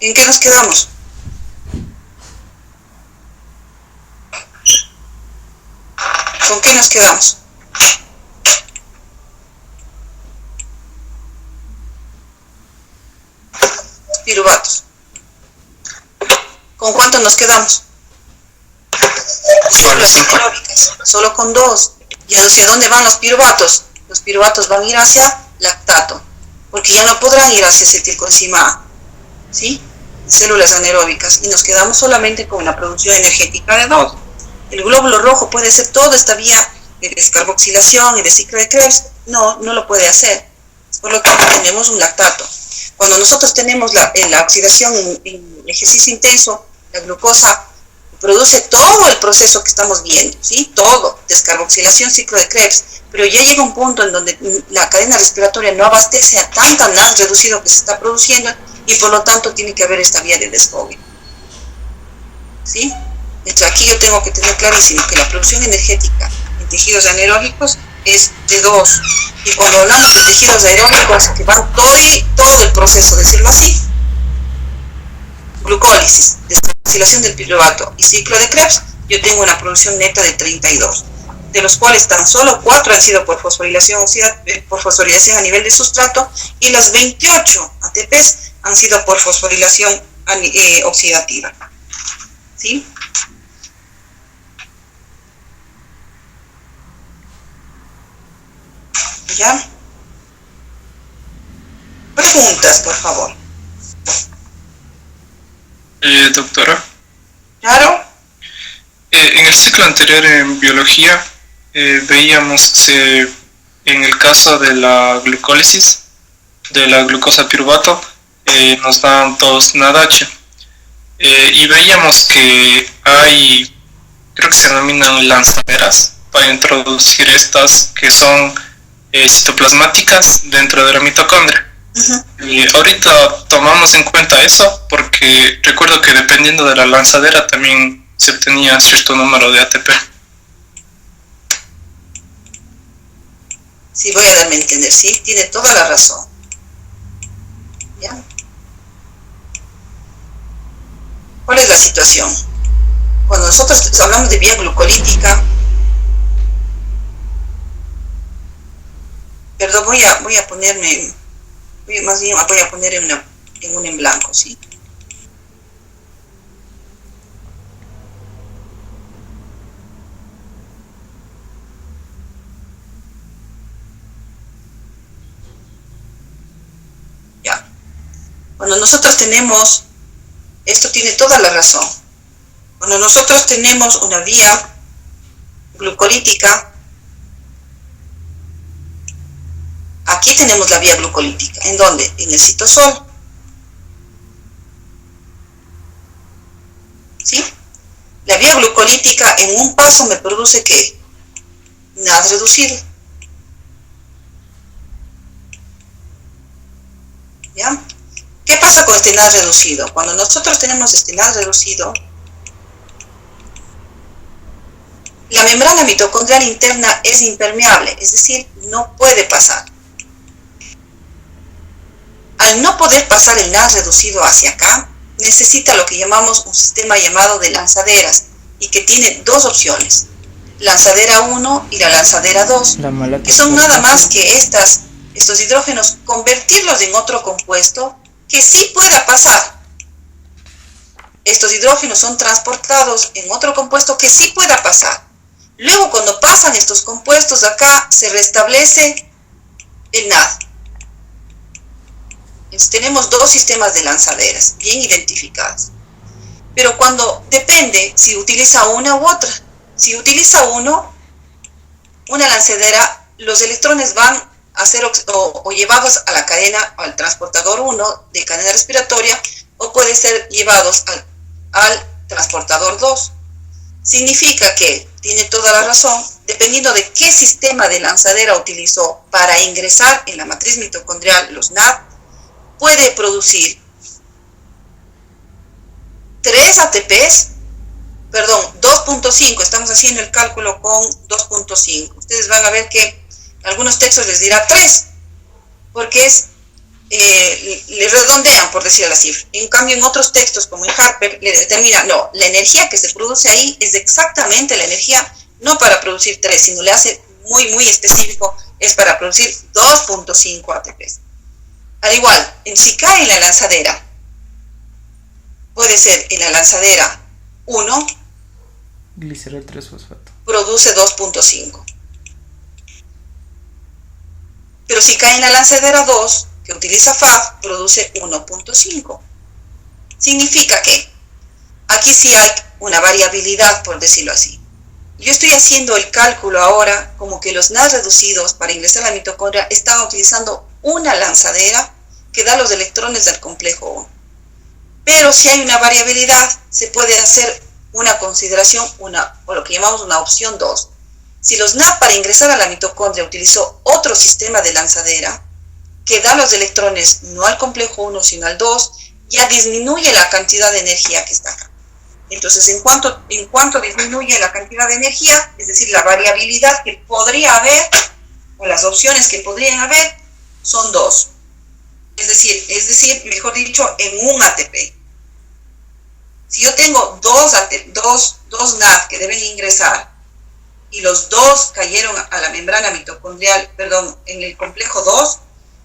¿En qué nos quedamos? ¿Con qué nos quedamos? Piruvatos. ¿Con cuántos nos quedamos? Células anaeróbicas. Solo con 2. ¿Y hacia dónde van los piruvatos? Los piruvatos van a ir hacia lactato, porque ya no podrán ir hacia acetilcoenzima A, ¿sí? Células anaeróbicas. Y nos quedamos solamente con la producción energética de 2. El glóbulo rojo puede hacer toda esta vía de descarboxilación y de ciclo de Krebs. No lo puede hacer. Por lo tanto, tenemos un lactato. Cuando nosotros tenemos la oxidación en ejercicio intenso, la glucosa produce todo el proceso que estamos viendo, ¿sí? Todo, descarboxilación, ciclo de Krebs, pero ya llega un punto en donde la cadena respiratoria no abastece a tanta NAD reducido que se está produciendo y por lo tanto tiene que haber esta vía de desfogue, ¿sí? Entonces aquí yo tengo que tener clarísimo que la producción energética en tejidos anaeróbicos es de 2. Y cuando hablamos de tejidos aeróbicos que van todo el proceso, decirlo así, glucólisis, descarboxilación del piruvato y ciclo de Krebs, yo tengo una producción neta de 32, de los cuales tan solo 4 han sido por fosforilación a nivel de sustrato y las 28 ATPs han sido por fosforilación oxidativa, ¿sí? ¿Ya? Preguntas, por favor. Doctora. ¿Claro? En el ciclo anterior en biología veíamos en el caso de la glucólisis de la glucosa piruvato nos dan 2 NADH y veíamos que hay, creo que se denominan lanzaderas para introducir estas que son citoplasmáticas dentro de la mitocondria. Y ahorita tomamos en cuenta eso porque recuerdo que dependiendo de la lanzadera también se obtenía cierto número de ATP. Sí, voy a darme a entender, sí, tiene toda la razón. ¿Ya? ¿Cuál es la situación? Cuando nosotros hablamos de vía glucolítica, perdón, voy a ponerme, más bien voy a poner en un en blanco, ¿sí? Ya. Cuando nosotros tenemos, esto tiene toda la razón, cuando nosotros tenemos una vía glucolítica, aquí tenemos la vía glucolítica. ¿En dónde? En el citosol. ¿Sí? La vía glucolítica en un paso me produce ¿qué? NAD reducido. ¿Ya? ¿Qué pasa con este NAD reducido? Cuando nosotros tenemos este NAD reducido, la membrana mitocondrial interna es impermeable, es decir, no puede pasar. Al no poder pasar el NAD reducido hacia acá, necesita lo que llamamos un sistema llamado de lanzaderas y que tiene 2 opciones, lanzadera 1 y la lanzadera 2, que son nada más que estos hidrógenos, convertirlos en otro compuesto que sí pueda pasar. Estos hidrógenos son transportados en otro compuesto que sí pueda pasar. Luego, cuando pasan estos compuestos acá, se restablece el NAD. Entonces, tenemos 2 sistemas de lanzaderas bien identificadas. Pero cuando depende si utiliza una u otra. Si utiliza una lanzadera, los electrones van a ser o llevados a la cadena, al transportador 1 de cadena respiratoria, o puede ser llevados al transportador 2. Significa que tiene toda la razón, dependiendo de qué sistema de lanzadera utilizó para ingresar en la matriz mitocondrial los NAD, puede producir 3 ATPs, perdón, 2.5, estamos haciendo el cálculo con 2.5. Ustedes van a ver que algunos textos les dirá 3, porque es le redondean, por decir la cifra. En cambio, en otros textos, como en Harper, le determinan, no, la energía que se produce ahí es exactamente la energía, no para producir 3, sino le hace muy, muy específico, es para producir 2.5 ATPs. Al igual, si cae en la lanzadera, puede ser en la lanzadera 1, glicerol 3-fosfato, produce 2.5. Pero si cae en la lanzadera 2, que utiliza FAF, produce 1.5. Significa que aquí sí hay una variabilidad, por decirlo así. Yo estoy haciendo el cálculo ahora como que los NAD reducidos para ingresar a la mitocondria están utilizando una lanzadera que da los electrones del complejo 1. Pero si hay una variabilidad, se puede hacer una consideración, o lo que llamamos una opción 2. Si los NAD para ingresar a la mitocondria utilizó otro sistema de lanzadera que da los electrones no al complejo 1 sino al 2, ya disminuye la cantidad de energía que está acá. Entonces, en cuanto disminuye la cantidad de energía, es decir, la variabilidad que podría haber, o las opciones que podrían haber, son 2. Es decir, mejor dicho, en un ATP. Si yo tengo dos NAD que deben ingresar, y los dos cayeron a la membrana mitocondrial, en el complejo 2,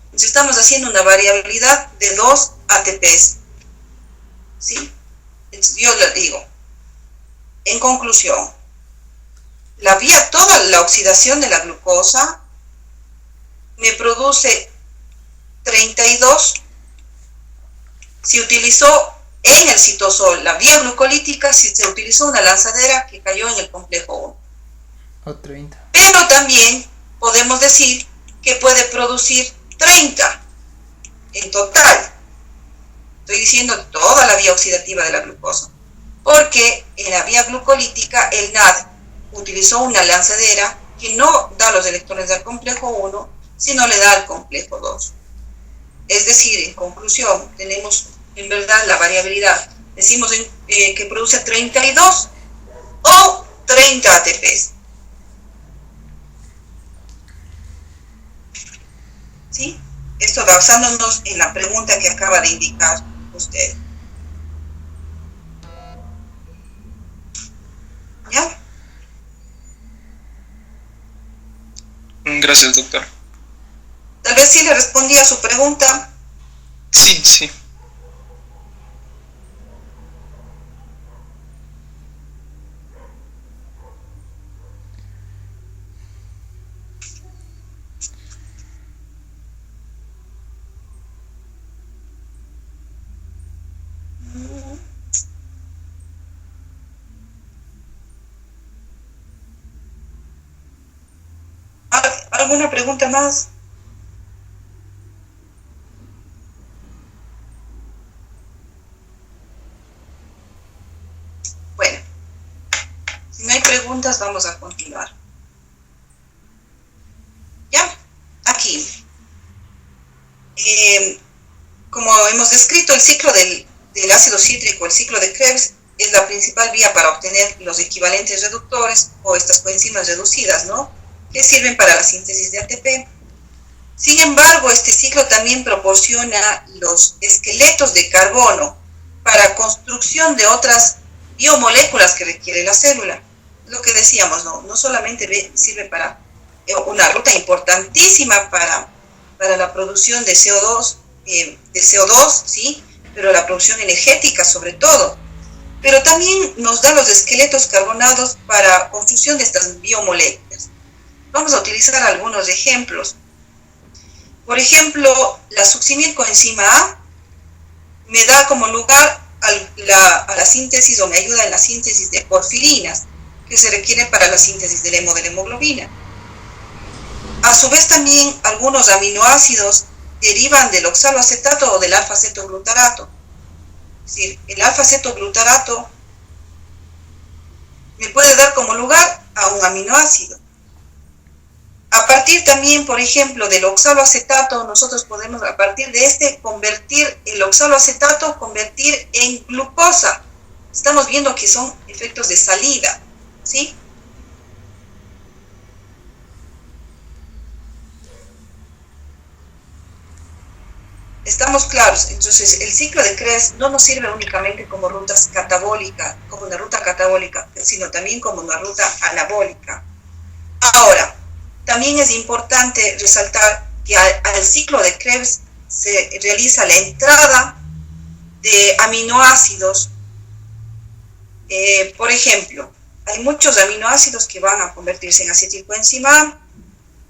entonces estamos haciendo una variabilidad de 2 ATPs. ¿Sí? Entonces yo les digo, en conclusión, toda la oxidación de la glucosa me produce 32. Si utilizó en el citosol la vía glucolítica, si se utilizó una lanzadera que cayó en el complejo 1. o 30. Pero también podemos decir que puede producir 30 en total. Estoy diciendo toda la vía oxidativa de la glucosa. Porque en la vía glucolítica el NAD utilizó una lanzadera que no da los electrones al complejo 1, sino le da al complejo 2. Es decir, en conclusión, tenemos en verdad la variabilidad. Decimos que produce 32 o 30 ATPs. ¿Sí? Esto basándonos en la pregunta que acaba de indicar usted. ¿Ya? Gracias, doctor. Tal vez sí le respondí a su pregunta. Sí. ¿Alguna pregunta más? Bueno, si no hay preguntas, vamos a continuar. ¿Ya? Aquí. Como hemos descrito, el ciclo del ácido cítrico, el ciclo de Krebs, es la principal vía para obtener los equivalentes reductores o estas coenzimas reducidas, ¿no?, que sirven para la síntesis de ATP. Sin embargo, este ciclo también proporciona los esqueletos de carbono para construcción de otras biomoléculas que requiere la célula. Lo que decíamos, no solamente sirve para una ruta importantísima para la producción de CO2, ¿sí?, pero la producción energética sobre todo. Pero también nos da los esqueletos carbonados para construcción de estas biomoléculas. Vamos a utilizar algunos ejemplos. Por ejemplo, la succinilcoenzima A me da como lugar a la síntesis, o me ayuda en la síntesis de porfirinas, que se requiere para la síntesis del hemo de la hemoglobina. A su vez también algunos aminoácidos derivan del oxaloacetato o del alfa-cetoglutarato. Es decir, el alfa-cetoglutarato me puede dar como lugar a un aminoácido. A partir también, por ejemplo, del oxaloacetato, nosotros podemos, a partir de este, convertir el oxaloacetato, convertir en glucosa. Estamos viendo que son efectos de salida, ¿sí? Estamos claros. Entonces, el ciclo de Krebs no nos sirve únicamente como rutas catabólica, como una ruta catabólica, sino también como una ruta anabólica. Ahora, también es importante resaltar que al ciclo de Krebs se realiza la entrada de aminoácidos. Por ejemplo, hay muchos aminoácidos que van a convertirse en acetilcoenzima A.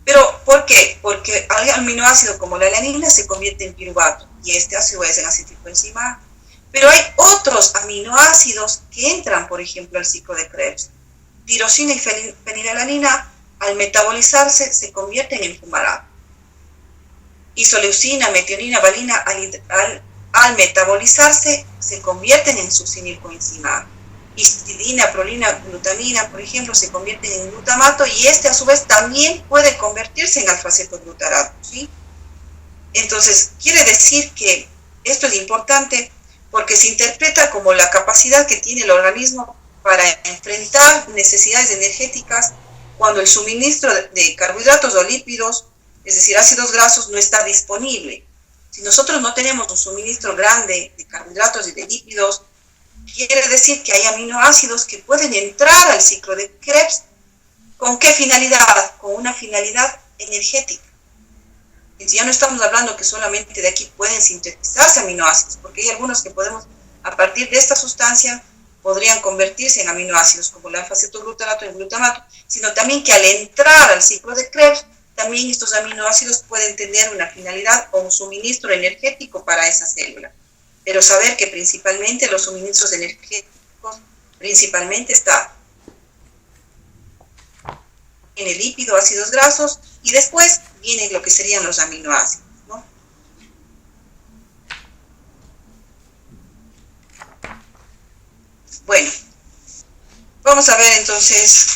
¿Pero por qué? Porque el aminoácido como la alanina se convierte en piruvato y este a su vez en acetilcoenzima A. Pero hay otros aminoácidos que entran, por ejemplo, al ciclo de Krebs. Tirosina y fenilalanina, al metabolizarse, se convierten en fumarato. Isoleucina, metionina, valina, al metabolizarse, se convierten en succinilcoenzima A. Histidina, prolina, glutamina, por ejemplo, se convierten en glutamato y este a su vez también puede convertirse en alfa-cetoglutarato, ¿sí? Entonces, quiere decir que esto es importante porque se interpreta como la capacidad que tiene el organismo para enfrentar necesidades energéticas cuando el suministro de carbohidratos o lípidos, es decir, ácidos grasos, no está disponible. Si nosotros no tenemos un suministro grande de carbohidratos y de lípidos, quiere decir que hay aminoácidos que pueden entrar al ciclo de Krebs. ¿Con qué finalidad? Con una finalidad energética. Entonces ya no estamos hablando que solamente de aquí pueden sintetizarse aminoácidos, porque hay algunos que podemos, a partir de esta sustancia, podrían convertirse en aminoácidos, como el alfa-cetoglutarato y el glutamato, sino también que al entrar al ciclo de Krebs, también estos aminoácidos pueden tener una finalidad o un suministro energético para esa célula. Pero saber que principalmente los suministros energéticos principalmente están en el lípido, ácidos grasos, y después vienen lo que serían los aminoácidos, ¿no? Bueno, vamos a ver entonces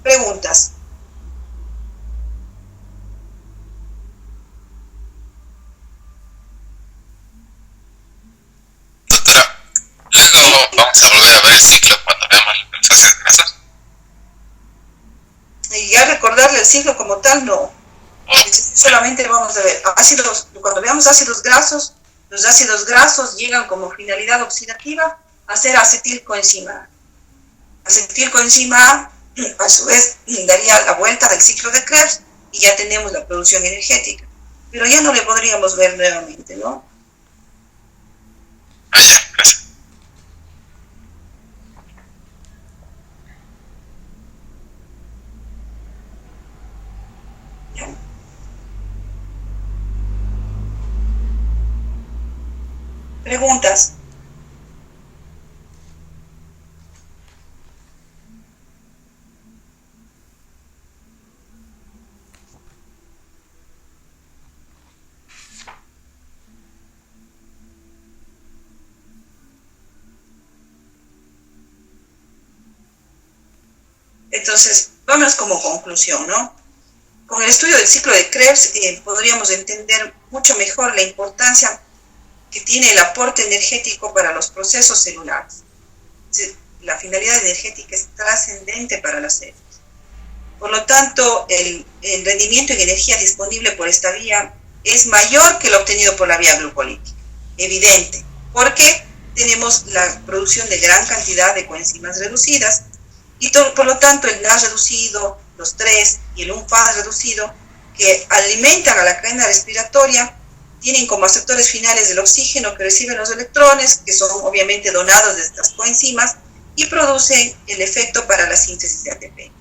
preguntas. Luego vamos a volver a ver el ciclo cuando veamos los ácidos grasos. Y ya recordarle el ciclo como tal, no. Solamente vamos a ver ácidos, cuando veamos ácidos grasos, los ácidos grasos llegan como finalidad oxidativa a ser acetilcoenzima A. Acetilcoenzima A su vez daría la vuelta del ciclo de Krebs y ya tenemos la producción energética. Pero ya no le podríamos ver nuevamente, ¿no? Ah, ya, gracias. Preguntas. Entonces, vamos como conclusión, ¿no? Con el estudio del ciclo de Krebs podríamos entender mucho mejor la importancia que tiene el aporte energético para los procesos celulares. Es decir, la finalidad energética es trascendente para las células. Por lo tanto, el rendimiento en energía disponible por esta vía es mayor que el obtenido por la vía glucolítica. Evidente, porque tenemos la producción de gran cantidad de coenzimas reducidas y por lo tanto el NAS reducido, los 3 y el UNFAS reducido, que alimentan a la cadena respiratoria, tienen como aceptores finales el oxígeno que reciben los electrones, que son obviamente donados de estas coenzimas, y producen el efecto para la síntesis de ATP.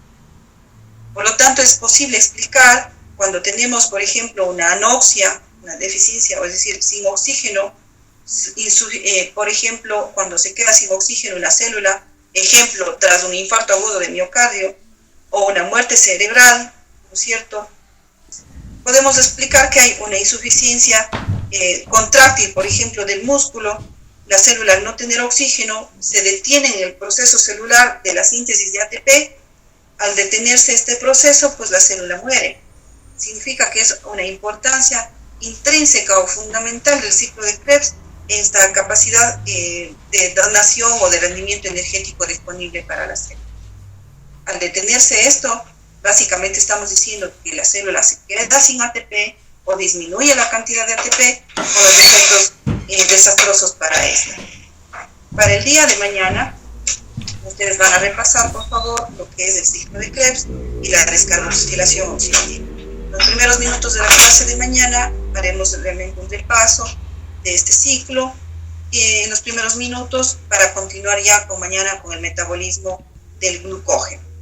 Por lo tanto, es posible explicar cuando tenemos, por ejemplo, una anoxia, una deficiencia, o es decir, sin oxígeno, por ejemplo, cuando se queda sin oxígeno una célula, ejemplo, tras un infarto agudo de miocardio, o una muerte cerebral, ¿no es cierto? Podemos explicar que hay una insuficiencia contráctil, por ejemplo, del músculo. La célula, al no tener oxígeno, se detiene en el proceso celular de la síntesis de ATP. Al detenerse este proceso, pues la célula muere. Significa que es una importancia intrínseca o fundamental del ciclo de Krebs esta capacidad de donación o de rendimiento energético disponible para la célula. Al detenerse esto, Básicamente estamos diciendo que la célula se queda sin ATP o disminuye la cantidad de ATP con los efectos desastrosos para esta. Para el día de mañana, ustedes van a repasar, por favor, lo que es el ciclo de Krebs y la descarboxilación oxidativa. En los primeros minutos de la clase de mañana haremos realmente un repaso de este ciclo en los primeros minutos para continuar ya con mañana con el metabolismo del glucógeno.